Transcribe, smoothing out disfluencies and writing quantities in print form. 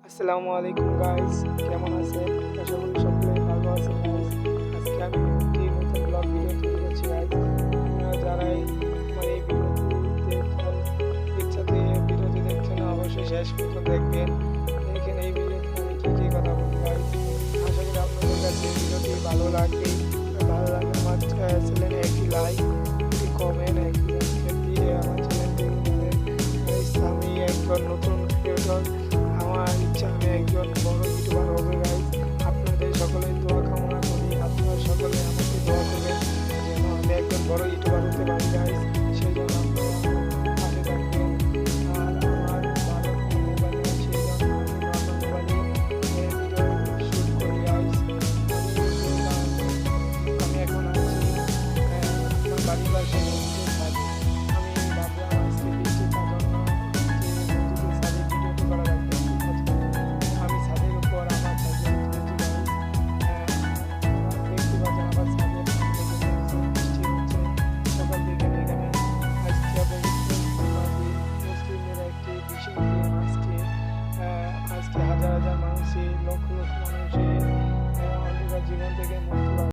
আসসালামু আলাইকুম গাইস, কেমন আছেন? আশা করি সকলেই ভালো আছেন গাইস। আজকে আমি একটি নতুন ব্লগ ভিডিও তৈরি করছি গাইস। আপনারা যারা এই ভিডিওটি দেখছেন, ইচ্ছাতে ভিডিওটি দেখছেন অবশ্যই শেষ পর্যন্ত দেখবেন। দেখেন এই ভিডিওতে আমি কি কথা বলি গাইস। আশা করি আপনাদের কাছে ভিডিওটি ভালো লাগবে। ভালো লাগলে আমার চ্যানেলে একটি লাইক, একটি কমেন্ট, একটি সাবস্ক্রাইব দিয়ে আমার চ্যানেলটি আমি একজন নতুন ক্রিয়েটর। আমার ইচ্ছা আমি একজন বড় ইউটিউবার হবে গাইস। আপনাদের সকলের দোয়া কামনা করি, আপনারা সকলে আমাকে দোয়া করবেন যেন আমি একজন বড় ইউটিউবার হতে পারি গাইস। সেই জন্য আপনারা আমার পাশে থাকবেন। আর আমার ভালো মোবাইল নেই, সেই জন্য আমি নর্মাল মোবাইলে ভিডিও শুট করি গাইস। আমি এখন আছি আপনার বাড়ির পাশে বন্ধুদের সাথে। আমি ভাবলাম আজকে বৃষ্টির জন্য যে বন্ধুদের সাথে ভিডিওটি করা লাগবে। আমি ছাদের উপর আমার সাইকেল তুলেছি গাইস। দেখতে পাচ্ছেন আমার ছাদের বৃষ্টি হচ্ছে সকাল থেকে। এখানে আজকে মুসলিমদের একটি বিশেষ দিন। আজকে হাজার হাজার মানুষের লক্ষ লক্ষ মানুষের অন্ধকার জীবন থেকে মুক্তি পাবে।